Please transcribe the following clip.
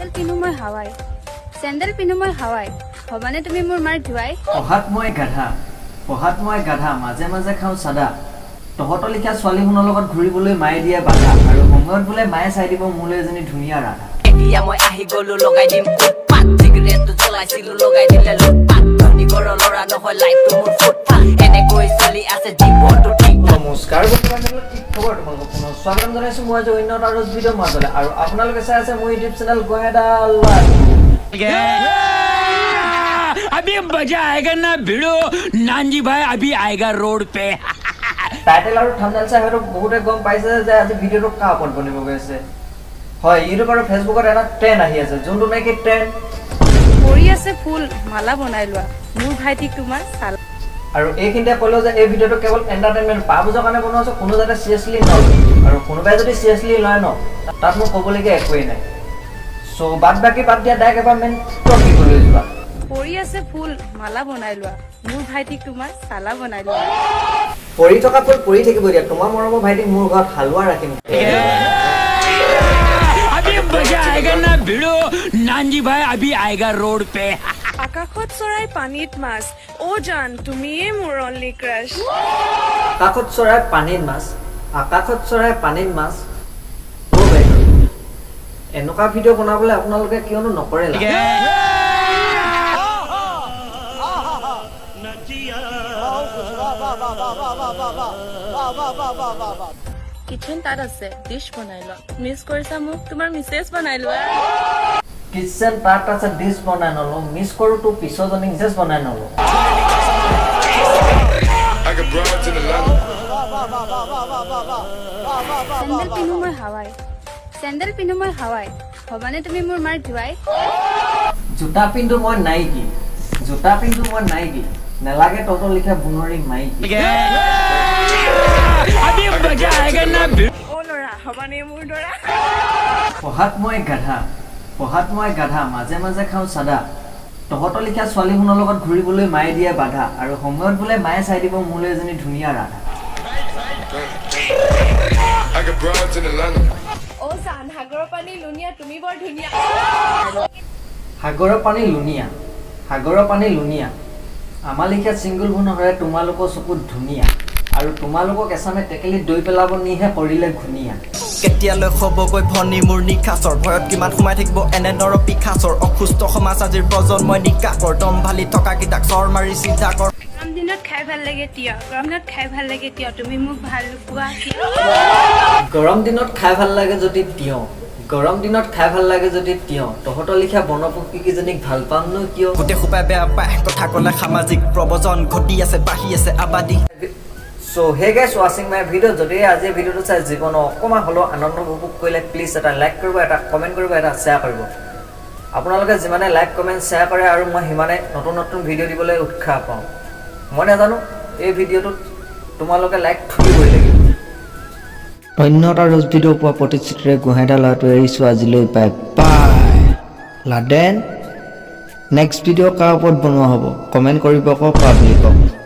চেন্ডেল পিন্ধো মই হাৱাই চেন্ডেল পিন্ধো মই হাৱাই হবানে তুমি মোৰ মাৰ ধুৱাই পঢ়াত মই গাধা মাজে মাজে খাওঁ চাদা তহঁতৰ লিখা ছোৱালীখনৰ লগত ঘূৰিবলৈ মায়ে দিয়ে বাধা আৰু সময়ত বোলে মায়ে চাই দিব মোলৈ এজনী ধুনীয়া ৰাধা এতিয়া মই আহি গলো লগাই দিম ফুটপাত চিগাৰেটটো জ্বলাইছিলো লগাই দিলে লুটপাত ধনী ঘৰৰ ল'ৰা নহয় লাইফটো মোৰ ফুটপাত এনেকৈ চলি আছে জীৱনটো ঠিক নমস্কাৰ বন্ধুসকল কি খবৰ তোমালোকৰ পুনৰ স্বাগতম জনাইছো মই অন্য এটা ভিডিঅ' মাজলে আৰু আপোনালোকে চাই আছে মোৰ ইউটিউব চেনেল গোহাইন अभी मजा आएगा ना भिड़ो नानजी भाई अभी आएगा रोड पे টাইটেল আৰু থাম্বনেল চাই হয়তো বহুতে গম পাইছে যে আজি ভিডিঅ'টো কাৰ ওপৰত বনিব গৈছে হয় ইউটিউব আৰু ফেচবুকত এটা ট্ৰেন্ড আহি আছে যোনটো নাকি ট্ৰেন্ড পৰি আছে ফুল মালা বনাই লোৱা মোৰ ভাইটিক তোমাৰ চাল আৰু এইখিনিতে ক'লো যে এই ভিডিঅ'টো কেৱল এণ্টাৰটেইনমেণ্ট পাবজৰ কাৰণে বনোৱা হৈছে কোনো যাতে চিৰিয়াছলি নলয় আৰু কোনোবাই যদি চিৰিয়াছলি লয় ন তাত মোৰ ক'বলগীয়া একোৱেই নাই সো বাদ বাকি বাদ দিয়া ডাইৰেক্ট এবাৰ মেইন টপিক লৈ যোৱা পৰি আছে ফুল মালা বনাই লোৱা মোৰ ভাইটিক তোমাৰ চালা বনাই লোৱা পৰি থকা ফুল পৰি থাকিব দিয়া তোমাৰ মৰমৰ ভাইটিক মোৰ ঘৰত হালুৱা ৰাখিম अभी मजा आएगा ना भिड़ो नानजी भाई अभी आएगा रोड पे আকাশত চৰাই পানীত মাছ ও জান তুমিয়ে মোৰ অনলি ক্ৰাশ আকাশত চৰাই পানীত মাছ ও বাইদেউ এনেকুৱা ভিডিঅ' বনাবলৈ আপোনালোকে কিয়নো নকৰে কিচেন তাত আছে ডিশ বনাই লোৱা মিছ কৰিছা মোক তোমাৰ মিছেছ বনাই লোৱা কিচেন তাত আছে ডিশ বনাই নলো মিছ কৰো তো পিছজনী মিছেছ বনাই নলো চেন্ডেল পিন্ধো মই হাৱাই হবানে তুমি মোৰ মাৰ ধুৱাই জোতা পিন্ধো মই নাইকি নেলাগে তহঁতৰ লিখা বুনৰি মাইকি अभी मजा आएगा ना ও ল'ৰা হবানে মোৰ দৰা পঢ়াত মই গাধা মাজে মাজে খাওঁ চাদা তহঁতৰ লিখা ছোৱালীখনৰ লগত ঘূৰিবলৈ মায়ে দিয়ে বাধা আৰু সময়ত বোলে মায়ে চাই দিব মোলৈ এজনী ধুনীয়া ৰাধা ও জান সাগৰৰ পানী লুনিয়া তুমি বৰ ধুনীয়া সাগৰৰ পানী লুনিয়া আমাৰ লিখা চিংগুল ভুন হয় তোমালোকৰ চকুত ধুনীয়া আৰু তোমালোকক এছামে টেকেলি দৈ পেলাব নিহে কৰিলে ঘুনীয়া কেতিয়ালৈ হ'বগৈ ভনী মোৰ নিশাচৰ ভয়ত কিমান সোমাই থাকিব এনে নৰ পিখাচৰ অসুস্থ সমাজ আজিৰ প্ৰজন্মই নিকাকৰ দম ভালি থকা কিতাক চৰ মাৰি চিধা কৰ গৰম দিনত খাই ভাল লাগে তিয় তুমি মোক ভাল পোৱা গৰম দিনত খাই ভাল লাগে যদি তিয় তহঁতৰ লিখা বনপক্ষীকেইজনীক ভাল পাম ন কিয় গোটেই সোপাই বেয়া পায় কথা ক'লে সামাজিক প্ৰবজন ঘটি আছে বাঢ়ি আছে আবাদী So hey guys, watching my video. যদি আজি ভিডিওটো চাই জীৱন অকমা হলো আনন্দ উপভোগ কৰিলে প্লিজ এটা লাইক কৰিব এটা কমেন্ট কৰিব এটা শেয়াৰ কৰিব আপোনালোকে যিমানে লাইক কমেন্ট শেয়াৰ কৰে আৰু মই হিমানে নতুন নতুন ভিডিও দিবলৈ উৎসাহ পাওঁ মই নাজানো এই ভিডিওটো তোমালোকে লাইক থুলিবই লাগিব অন্য এটা ৰজ ভিডিও পোৱা প্ৰতিশ্ৰুতিৰে গোহাইন লৰাটো এৰিছো আজিলৈ বাই বাই লাডেন নেক্সট ভিডিও কাৰ ওপৰত বনোৱা হ'ব কমেন্ট কৰিব আকৌ পাব্লিকক